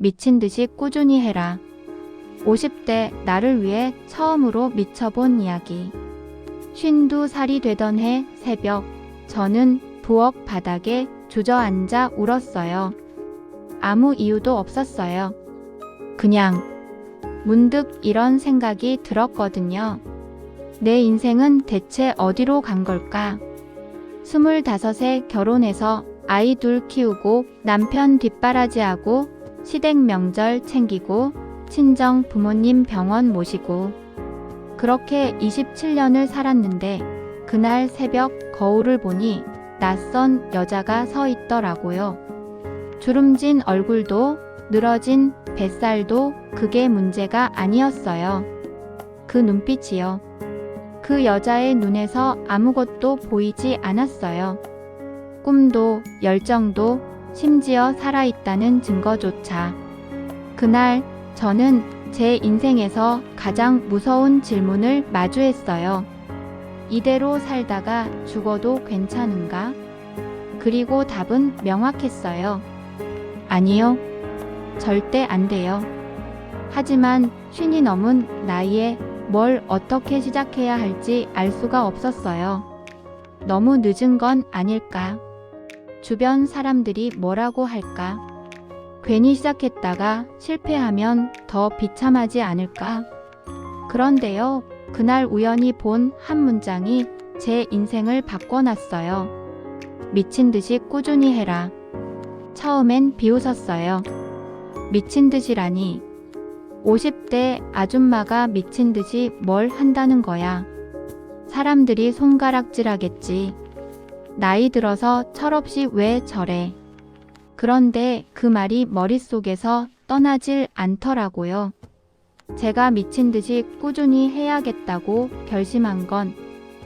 미친 듯이 꾸준히 해라. 50대 나를 위해 처음으로 미쳐본 이야기. 52살이 되던 해 새벽, 저는 부엌 바닥에 주저앉아 울었어요. 아무 이유도 없었어요. 그냥 문득 이런 생각이 들었거든요. 내 인생은 대체 어디로 간 걸까? 25에 결혼해서 아이 둘 키우고 남편 뒷바라지하고 시댁 명절 챙기고 친정 부모님 병원 모시고 그렇게 27년을 살았는데 그날 새벽 거울을 보니 낯선 여자가 서 있더라고요. 주름진 얼굴도 늘어진 뱃살도 그게 문제가 아니었어요. 그 눈빛이요. 그 여자의 눈에서 아무것도 보이지 않았어요. 꿈도 열정도 심지어 살아있다는 증거조차. 그날 저는 제 인생에서 가장 무서운 질문을 마주했어요. 이대로 살다가 죽어도 괜찮은가? 그리고 답은 명확했어요. 아니요. 절대 안 돼요. 하지만 50이 넘은 나이에 뭘 어떻게 시작해야 할지 알 수가 없었어요. 너무 늦은 건 아닐까? 주변 사람들이 뭐라고 할까? 괜히 시작했다가 실패하면 더 비참하지 않을까? 그런데요, 그날 우연히 본 한 문장이 제 인생을 바꿔놨어요. 미친 듯이 꾸준히 해라. 처음엔 비웃었어요. 미친 듯이라니. 50대 아줌마가 미친 듯이 뭘 한다는 거야. 사람들이 손가락질하겠지. 나이 들어서 철없이 왜 저래. 그런데 그 말이 머릿속에서 떠나질 않더라고요. 제가 미친 듯이 꾸준히 해야겠다고 결심한 건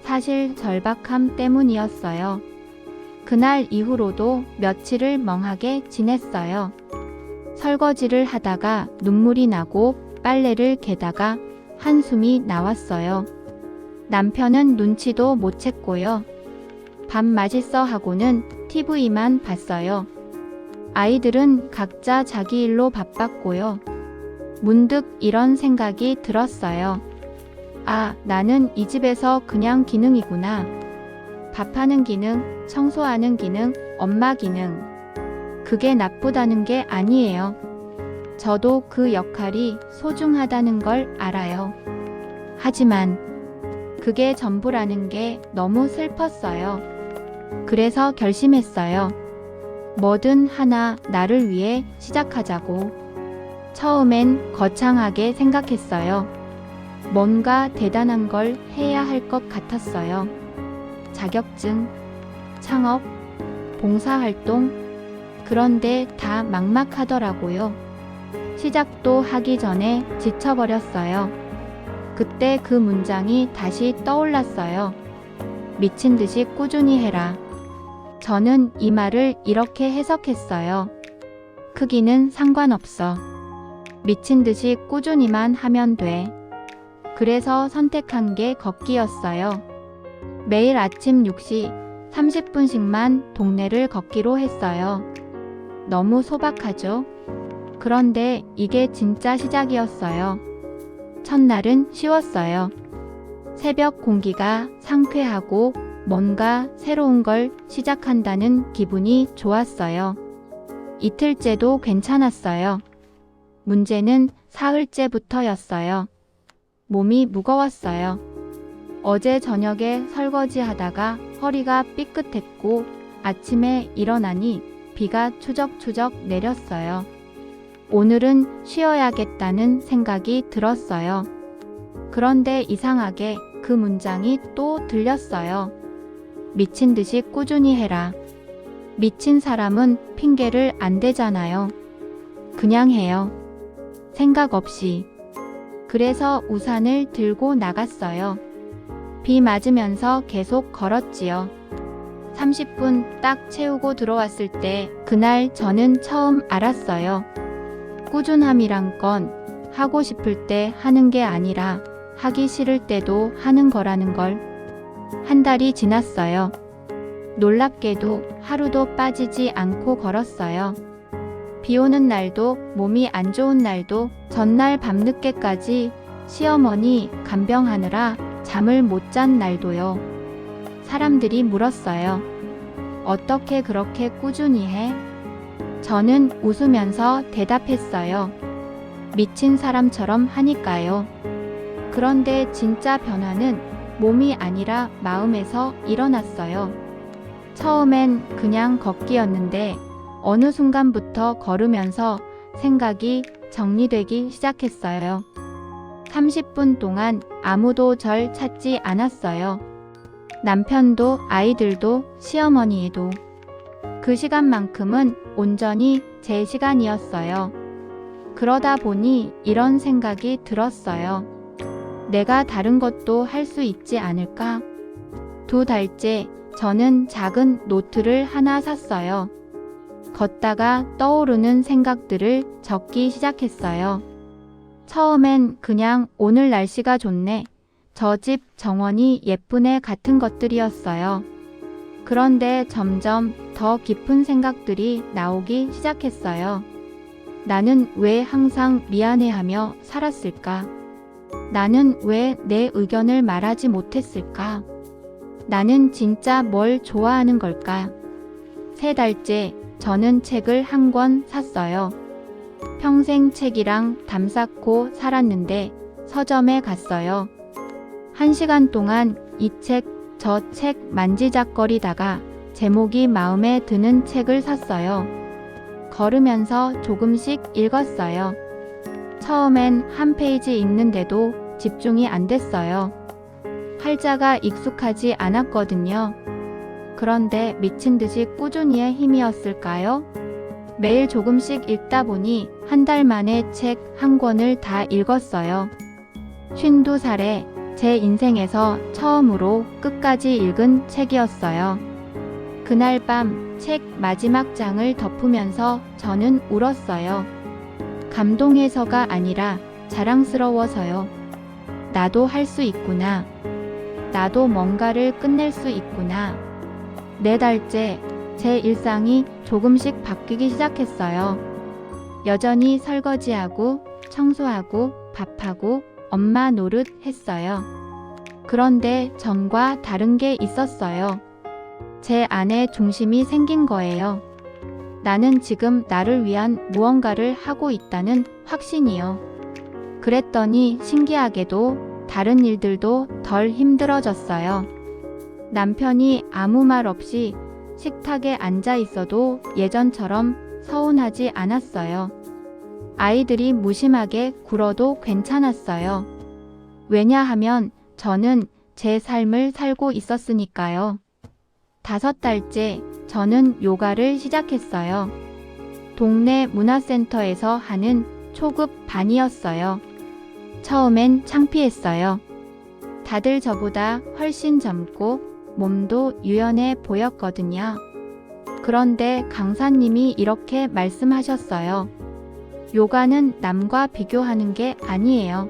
사실 절박함 때문이었어요. 그날 이후로도 며칠을 멍하게 지냈어요. 설거지를 하다가 눈물이 나고 빨래를 개다가 한숨이 나왔어요. 남편은 눈치도 못 챘고요. 밥 맛있어 하고는 TV만 봤어요. 아이들은 각자 자기 일로 바빴고요. 문득 이런 생각이 들었어요. 아, 나는 이 집에서 그냥 기능이구나. 밥하는 기능, 청소하는 기능, 엄마 기능. 그게 나쁘다는 게 아니에요. 저도 그 역할이 소중하다는 걸 알아요. 하지만 그게 전부라는 게 너무 슬펐어요. 그래서 결심했어요. 뭐든 하나 나를 위해 시작하자고. 처음엔 거창하게 생각했어요. 뭔가 대단한 걸 해야 할 것 같았어요. 자격증, 창업, 봉사활동. 그런데 다 막막하더라고요. 시작도 하기 전에 지쳐버렸어요. 그때 그 문장이 다시 떠올랐어요. 미친 듯이 꾸준히 해라. 저는 이 말을 이렇게 해석했어요. 크기는 상관없어. 미친 듯이 꾸준히만 하면 돼. 그래서 선택한 게 걷기였어요. 매일 아침 6시 30분씩만 동네를 걷기로 했어요. 너무 소박하죠? 그런데 이게 진짜 시작이었어요. 첫날은 쉬웠어요. 새벽 공기가 상쾌하고 뭔가 새로운 걸 시작한다는 기분이 좋았어요. 이틀째도 괜찮았어요. 문제는 사흘째부터였어요. 몸이 무거웠어요. 어제 저녁에 설거지 하다가 허리가 삐끗했고 아침에 일어나니 비가 추적추적 내렸어요. 오늘은 쉬어야겠다는 생각이 들었어요. 그런데 이상하게 그 문장이 또 들렸어요. 미친 듯이 꾸준히 해라. 미친 사람은 핑계를 안 대잖아요. 그냥 해요. 생각 없이. 그래서 우산을 들고 나갔어요. 비 맞으면서 계속 걸었지요. 30분 딱 채우고 들어왔을 때 그날 저는 처음 알았어요. 꾸준함이란 건 하고 싶을 때 하는 게 아니라 하기 싫을 때도 하는 거라는 걸. 한 달이 지났어요. 놀랍게도 하루도 빠지지 않고 걸었어요. 비 오는 날도 몸이 안 좋은 날도 전날 밤늦게까지 시어머니 간병하느라 잠을 못 잔 날도요. 사람들이 물었어요. 어떻게 그렇게 꾸준히 해? 저는 웃으면서 대답했어요. 미친 사람처럼 하니까요. 그런데 진짜 변화는 몸이 아니라 마음에서 일어났어요. 처음엔 그냥 걷기였는데 어느 순간부터 걸으면서 생각이 정리되기 시작했어요. 30분 동안 아무도 절 찾지 않았어요. 남편도 아이들도 시어머니도. 그 시간만큼은 온전히 제 시간이었어요. 그러다 보니 이런 생각이 들었어요. 내가 다른 것도 할 수 있지 않을까? 2달째 저는 작은 노트를 하나 샀어요. 걷다가 떠오르는 생각들을 적기 시작했어요. 처음엔 그냥 오늘 날씨가 좋네, 저 집 정원이 예쁘네 같은 것들이었어요. 그런데 점점 더 깊은 생각들이 나오기 시작했어요. 나는 왜 항상 미안해하며 살았을까? 나는 왜 내 의견을 말하지 못했을까? 나는 진짜 뭘 좋아하는 걸까? 3달째 저는 책을 한 권 샀어요. 평생 책이랑 담쌓고 살았는데 서점에 갔어요. 1시간 동안 이 책, 저 책 만지작거리다가 제목이 마음에 드는 책을 샀어요. 걸으면서 조금씩 읽었어요. 처음엔 한 페이지 읽는데도 집중이 안 됐어요. 활자가 익숙하지 않았거든요. 그런데 미친 듯이 꾸준히의 힘이었을까요? 매일 조금씩 읽다 보니 1달 만에 책 한 권을 다 읽었어요. 52살에 제 인생에서 처음으로 끝까지 읽은 책이었어요. 그날 밤 책 마지막 장을 덮으면서 저는 울었어요. 감동해서가 아니라 자랑스러워서요. 나도 할 수 있구나. 나도 뭔가를 끝낼 수 있구나. 4달째 제 일상이 조금씩 바뀌기 시작했어요. 여전히 설거지하고 청소하고 밥하고 엄마 노릇 했어요. 그런데 전과 다른 게 있었어요. 제 안에 중심이 생긴 거예요. 나는 지금 나를 위한 무언가를 하고 있다는 확신이요. 그랬더니 신기하게도 다른 일들도 덜 힘들어졌어요. 남편이 아무 말 없이 식탁에 앉아 있어도 예전처럼 서운하지 않았어요. 아이들이 무심하게 굴어도 괜찮았어요. 왜냐하면 저는 제 삶을 살고 있었으니까요. 5달째 저는 요가를 시작했어요. 동네 문화센터에서 하는 초급 반이었어요. 처음엔 창피했어요. 다들 저보다 훨씬 젊고 몸도 유연해 보였거든요. 그런데 강사님이 이렇게 말씀하셨어요. 요가는 남과 비교하는 게 아니에요.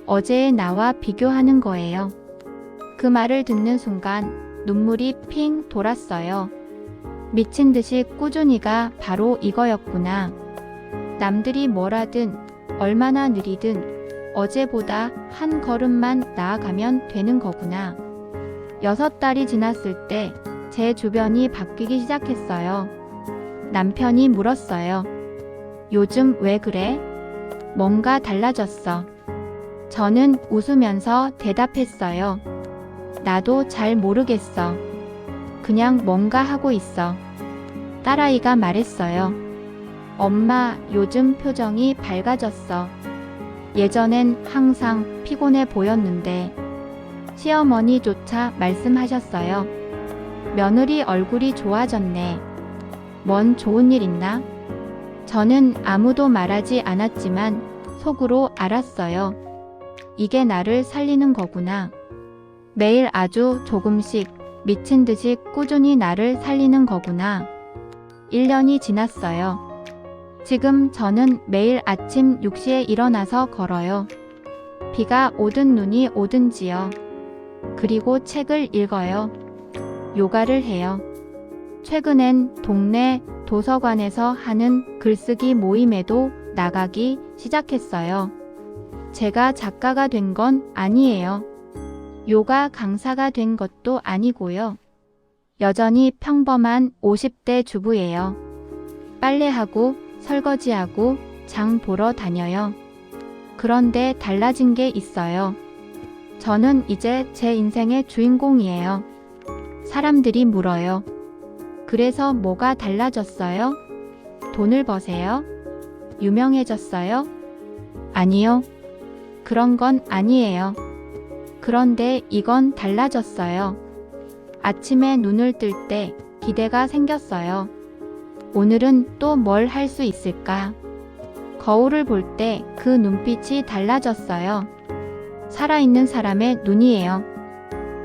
어제의 나와 비교하는 거예요. 그 말을 듣는 순간 눈물이 핑 돌았어요. 미친 듯이 꾸준히가 바로 이거였구나. 남들이 뭘 하든 얼마나 느리든 어제보다 한 걸음만 나아가면 되는 거구나. 6달이 지났을 때 제 주변이 바뀌기 시작했어요. 남편이 물었어요. 요즘 왜 그래? 뭔가 달라졌어. 저는 웃으면서 대답했어요. 나도 잘 모르겠어. 그냥 뭔가 하고 있어. 딸아이가 말했어요. 엄마, 요즘 표정이 밝아졌어. 예전엔 항상 피곤해 보였는데. 시어머니조차 말씀하셨어요. 며느리 얼굴이 좋아졌네. 뭔 좋은 일 있나? 저는 아무도 말하지 않았지만 속으로 알았어요. 이게 나를 살리는 거구나. 매일 아주 조금씩 미친 듯이 꾸준히 나를 살리는 거구나. 1년이 지났어요. 지금 저는 매일 아침 6시에 일어나서 걸어요. 비가 오든 눈이 오든지요. 그리고 책을 읽어요. 요가를 해요. 최근엔 동네 도서관에서 하는 글쓰기 모임에도 나가기 시작했어요. 제가 작가가 된 건 아니에요. 요가 강사가 된 것도 아니고요. 여전히 평범한 50대 주부예요. 빨래하고 설거지하고 장 보러 다녀요. 그런데 달라진 게 있어요. 저는 이제 제 인생의 주인공이에요. 사람들이 물어요. 그래서 뭐가 달라졌어요? 돈을 버세요? 유명해졌어요? 아니요. 그런 건 아니에요. 그런데 이건 달라졌어요. 아침에 눈을 뜰 때 기대가 생겼어요. 오늘은 또 뭘 할 수 있을까? 거울을 볼 때 그 눈빛이 달라졌어요. 살아있는 사람의 눈이에요.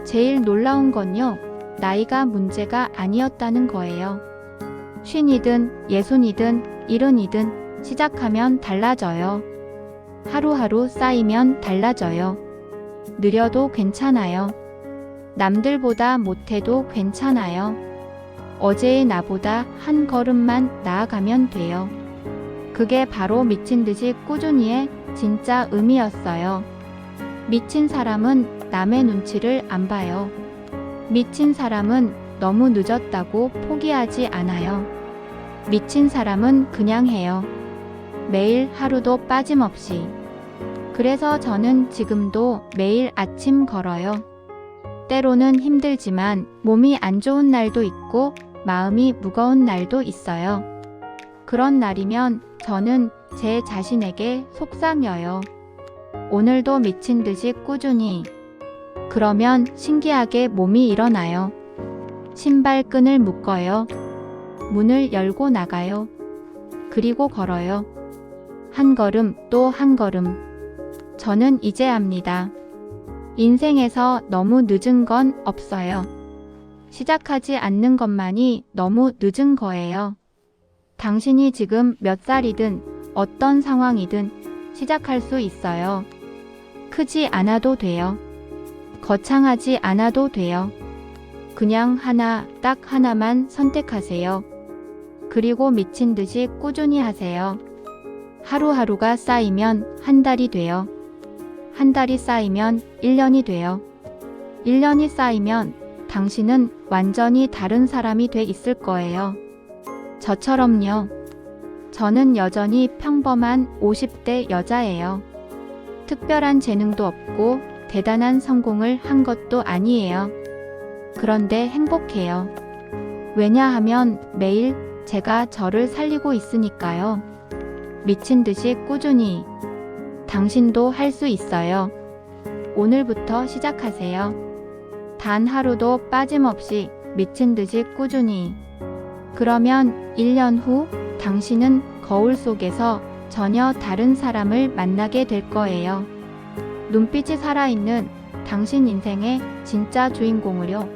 제일 놀라운 건요, 나이가 문제가 아니었다는 거예요. 50이든 60이든 70이든 시작하면 달라져요. 하루하루 쌓이면 달라져요. 느려도 괜찮아요. 남들보다 못해도 괜찮아요. 어제의 나보다 한 걸음만 나아가면 돼요. 그게 바로 미친 듯이 꾸준히의 진짜 의미였어요. 미친 사람은 남의 눈치를 안 봐요. 미친 사람은 너무 늦었다고 포기하지 않아요. 미친 사람은 그냥 해요. 매일 하루도 빠짐없이. 그래서 저는 지금도 매일 아침 걸어요. 때로는 힘들지만 몸이 안 좋은 날도 있고 마음이 무거운 날도 있어요. 그런 날이면 저는 제 자신에게 속삭여요. 오늘도 미친 듯이 꾸준히. 그러면 신기하게 몸이 일어나요. 신발끈을 묶어요. 문을 열고 나가요. 그리고 걸어요. 한 걸음 또 한 걸음. 저는 이제 압니다. 인생에서 너무 늦은 건 없어요. 시작하지 않는 것만이 너무 늦은 거예요. 당신이 지금 몇 살이든 어떤 상황이든 시작할 수 있어요. 크지 않아도 돼요. 거창하지 않아도 돼요. 그냥 하나, 딱 하나만 선택하세요. 그리고 미친 듯이 꾸준히 하세요. 하루하루가 쌓이면 한 달이 돼요. 한 달이 쌓이면 1년이 돼요. 1년이 쌓이면 당신은 완전히 다른 사람이 돼 있을 거예요. 저처럼요. 저는 여전히 평범한 50대 여자예요. 특별한 재능도 없고 대단한 성공을 한 것도 아니에요. 그런데 행복해요. 왜냐하면 매일 제가 저를 살리고 있으니까요. 미친 듯이 꾸준히. 당신도 할 수 있어요. 오늘부터 시작하세요. 단 하루도 빠짐없이 미친 듯이 꾸준히. 그러면 1년 후 당신은 거울 속에서 전혀 다른 사람을 만나게 될 거예요. 눈빛이 살아있는 당신 인생의 진짜 주인공을요.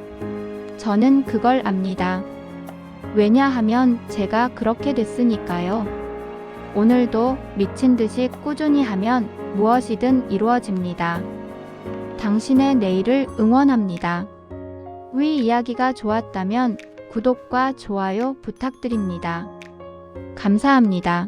저는 그걸 압니다. 왜냐하면 제가 그렇게 됐으니까요. 오늘도 미친 듯이 꾸준히 하면 무엇이든 이루어집니다. 당신의 내일을 응원합니다. 위 이야기가 좋았다면 구독과 좋아요 부탁드립니다. 감사합니다.